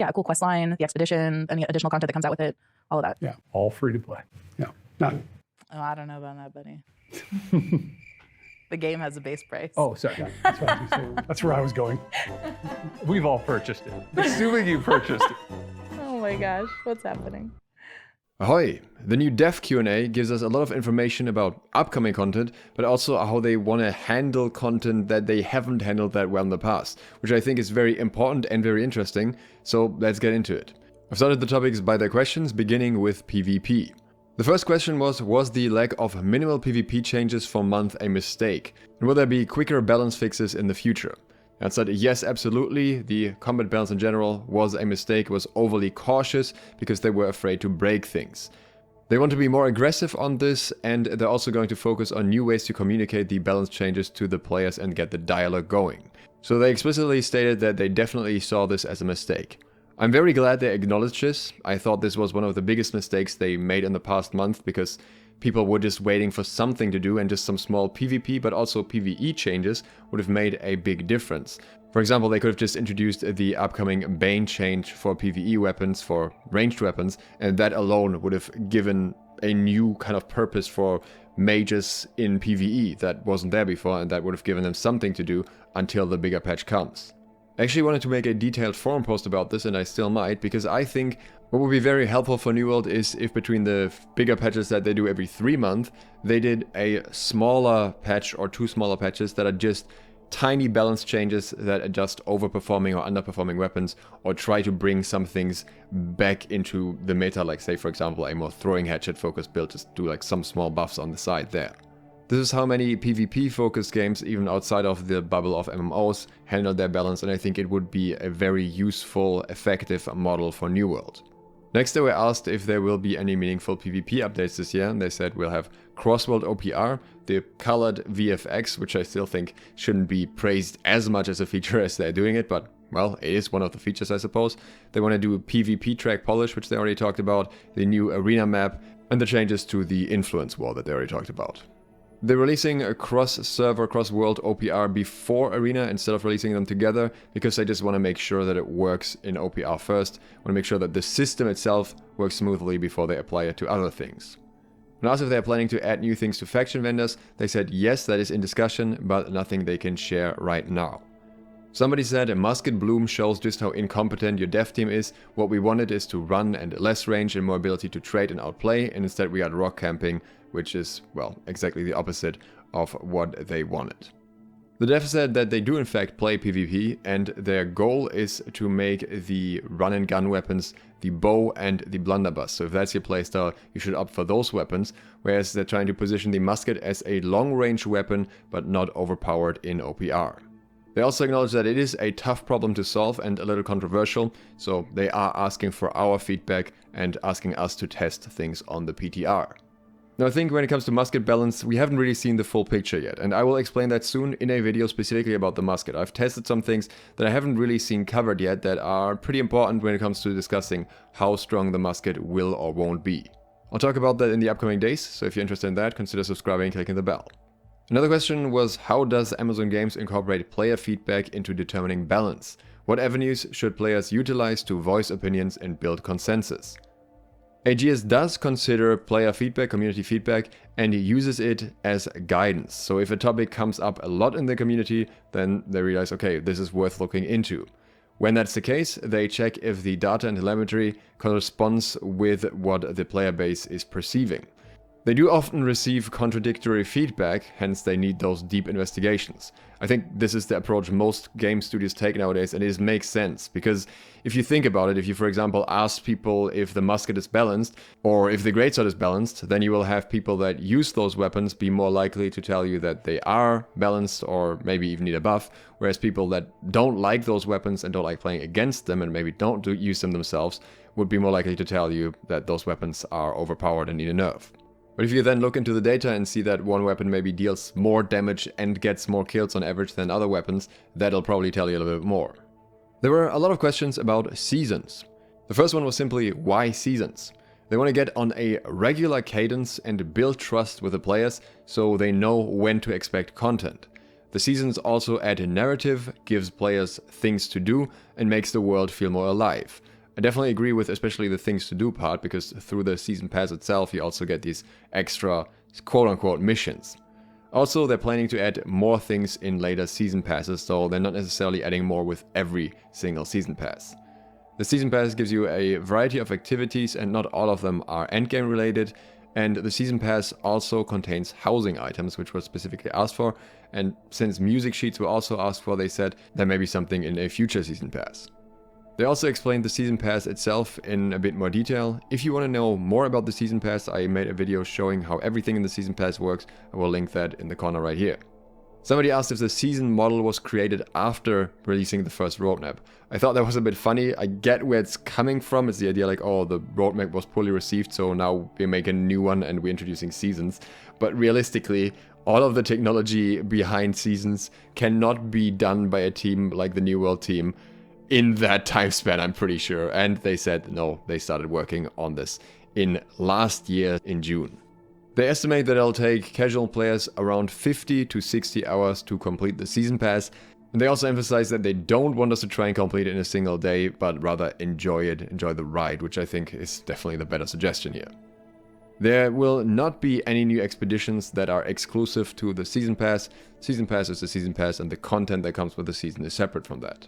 yeah, a cool quest line, the expedition, any additional content that comes out with it, all of that. Yeah, all free to play. Yeah, not. Oh, I don't know about that, buddy. The game has a base price. Oh, sorry. Yeah, that's where I was going. We've all purchased it. Assuming you purchased it. Oh my gosh, what's happening? Ahoy! The new Dev QnA gives us a lot of information about upcoming content, but also how they want to handle content that they haven't handled that well in the past, which I think is very important and very interesting, so let's get into it. I've started the topics by their questions, beginning with PvP. The first question was the lack of minimal PvP changes for month a mistake? And will there be quicker balance fixes in the future? I said yes, absolutely. The combat balance in general was a mistake, was overly cautious because they were afraid to break things. They want to be more aggressive on this, and they're also going to focus on new ways to communicate the balance changes to the players and get the dialogue going. So they explicitly stated that they definitely saw this as a mistake. I'm very glad they acknowledged this. I thought this was one of the biggest mistakes they made in the past month because people were just waiting for something to do, and just some small PvP but also PvE changes would have made a big difference. For example, they could have just introduced the upcoming Bane change for PvE weapons, for ranged weapons, and that alone would have given a new kind of purpose for mages in PvE that wasn't there before, and that would have given them something to do until the bigger patch comes. I actually wanted to make a detailed forum post about this, and I still might, because I think what would be very helpful for New World is if between the bigger patches that they do every 3 months, they did a smaller patch or 2 smaller patches that are just tiny balance changes that adjust overperforming or underperforming weapons, or try to bring some things back into the meta, like say for example a more throwing hatchet focused build, just do like some small buffs on the side there. This is how many PvP focused games, even outside of the bubble of MMOs, handle their balance, and I think it would be a very useful, effective model for New World. Next, they were asked if there will be any meaningful PvP updates this year, and they said we'll have cross-world OPR, the colored VFX, which I still think shouldn't be praised as much as a feature as they're doing it, but well, it is one of the features, I suppose. They want to do a PvP track polish, which they already talked about, the new arena map, and the changes to the influence wall that they already talked about. They're releasing a cross-server, cross-world OPR before Arena instead of releasing them together, because they just want to make sure that it works in OPR first, want to make sure that the system itself works smoothly before they apply it to other things. When asked if they're planning to add new things to faction vendors, they said yes, that is in discussion, but nothing they can share right now. Somebody said, Musket Bloom shows just how incompetent your dev team is. What we wanted is to run and less range and more ability to trade and outplay, and instead we got rock camping, which is, well, exactly the opposite of what they wanted. The dev said that they do in fact play PvP, and their goal is to make the run and gun weapons the bow and the blunderbuss. So if that's your playstyle, you should opt for those weapons, whereas they're trying to position the musket as a long range weapon, but not overpowered in OPR. They also acknowledge that it is a tough problem to solve and a little controversial, so they are asking for our feedback and asking us to test things on the PTR. Now I think when it comes to musket balance, we haven't really seen the full picture yet, and I will explain that soon in a video specifically about the musket. I've tested some things that I haven't really seen covered yet that are pretty important when it comes to discussing how strong the musket will or won't be. I'll talk about that in the upcoming days, so if you're interested in that, consider subscribing and clicking the bell. Another question was, how does Amazon Games incorporate player feedback into determining balance? What avenues should players utilize to voice opinions and build consensus? AGS does consider player feedback, community feedback, and uses it as guidance. So if a topic comes up a lot in the community, then they realize, okay, this is worth looking into. When that's the case, they check if the data and telemetry corresponds with what the player base is perceiving. They do often receive contradictory feedback, hence they need those deep investigations. I think this is the approach most game studios take nowadays, and it makes sense, because if you think about it, if you for example ask people if the musket is balanced, or if the greatsword is balanced, then you will have people that use those weapons be more likely to tell you that they are balanced, or maybe even need a buff, whereas people that don't like those weapons and don't like playing against them and maybe don't use them themselves would be more likely to tell you that those weapons are overpowered and need a nerf. But if you then look into the data and see that one weapon maybe deals more damage and gets more kills on average than other weapons, that'll probably tell you a little bit more. There were a lot of questions about seasons. The first one was simply, why seasons? They want to get on a regular cadence and build trust with the players so they know when to expect content. The seasons also add a narrative, gives players things to do, and makes the world feel more alive. I definitely agree with especially the things to do part, because through the season pass itself you also get these extra quote-unquote missions. Also, they're planning to add more things in later season passes, so they're not necessarily adding more with every single season pass. The season pass gives you a variety of activities and not all of them are endgame related, and the season pass also contains housing items which were specifically asked for, and since music sheets were also asked for, they said there may be something in a future season pass. They also explained the season pass itself in a bit more detail. If you want to know more about the season pass, I made a video showing how everything in the season pass works. I will link that in the corner right here. Somebody asked if the season model was created after releasing the first roadmap. I thought that was a bit funny. I get where it's coming from. It's the idea like, oh, the roadmap was poorly received, so now we make a new one and we're introducing seasons. But realistically, all of the technology behind seasons cannot be done by a team like the New World team in that time span, I'm pretty sure. And they said no, they started working on this in last year in June. They estimate that it'll take casual players around 50 to 60 hours to complete the season pass. And they also emphasize that they don't want us to try and complete it in a single day, but rather enjoy it, enjoy the ride, which I think is definitely the better suggestion here. There will not be any new expeditions that are exclusive to the season pass. Season pass is the season pass and the content that comes with the season is separate from that.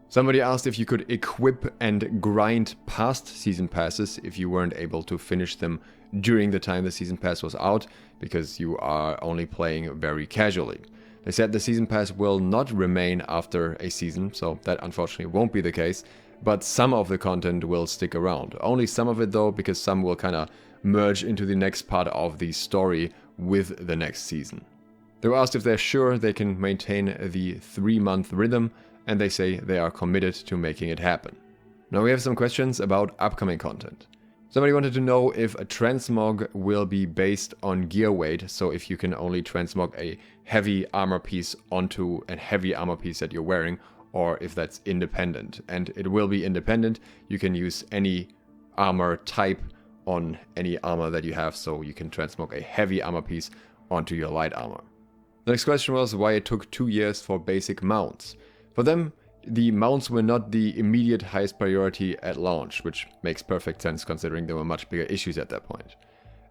Somebody asked if you could equip and grind past season passes if you weren't able to finish them during the time the season pass was out, because you are only playing very casually. They said the season pass will not remain after a season, so that unfortunately won't be the case, but some of the content will stick around. Only some of it though, because some will kind of merge into the next part of the story with the next season. They were asked if they're sure they can maintain the 3-month rhythm, and they say they are committed to making it happen. Now we have some questions about upcoming content. Somebody wanted to know if a transmog will be based on gear weight, so if you can only transmog a heavy armor piece onto a heavy armor piece that you're wearing, or if that's independent. And it will be independent. You can use any armor type on any armor that you have, so you can transmog a heavy armor piece onto your light armor. The next question was why it took 2 years for basic mounts. For them, the mounts were not the immediate highest priority at launch, which makes perfect sense considering there were much bigger issues at that point.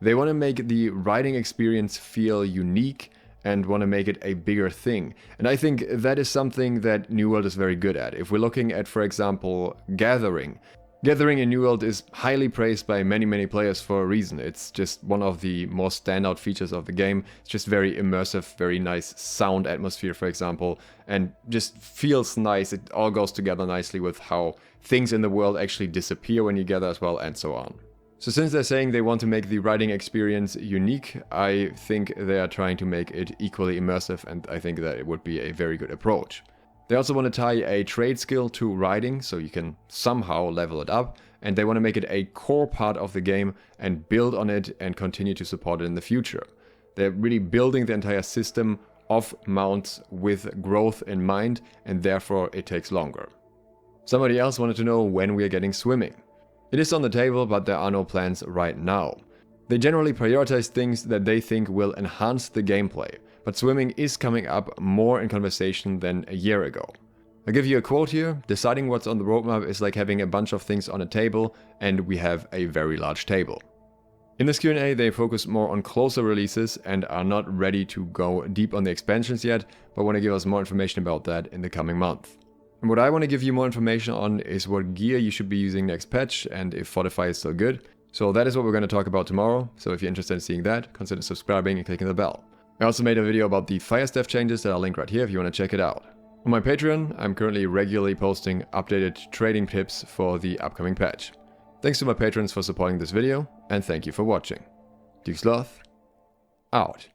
They want to make the riding experience feel unique and want to make it a bigger thing. And I think that is something that New World is very good at. If we're looking at, for example, Gathering in New World is highly praised by many players for a reason. It's just one of the more standout features of the game. It's just very immersive, very nice sound atmosphere, for example, and just feels nice. It all goes together nicely with how things in the world actually disappear when you gather as well, and so on. So since they're saying they want to make the riding experience unique, I think they are trying to make it equally immersive, and I think that it would be a very good approach. They also want to tie a trade skill to riding, so you can somehow level it up, and they want to make it a core part of the game and build on it and continue to support it in the future. They're really building the entire system of mounts with growth in mind, and therefore it takes longer. Somebody else wanted to know when we are getting swimming. It is on the table, but there are no plans right now. They generally prioritize things that they think will enhance the gameplay, but swimming is coming up more in conversation than a year ago. I'll give you a quote here: deciding what's on the roadmap is like having a bunch of things on a table, and we have a very large table. In this Q&A they focus more on closer releases and are not ready to go deep on the expansions yet, but want to give us more information about that in the coming month. And what I want to give you more information on is what gear you should be using next patch and if Fortify is still good. So that is what we're going to talk about tomorrow, so if you're interested in seeing that, consider subscribing and clicking the bell. I also made a video about the fire staff changes that I'll link right here if you want to check it out. On my Patreon, I'm currently regularly posting updated trading tips for the upcoming patch. Thanks to my patrons for supporting this video, and thank you for watching. SLOTH, out.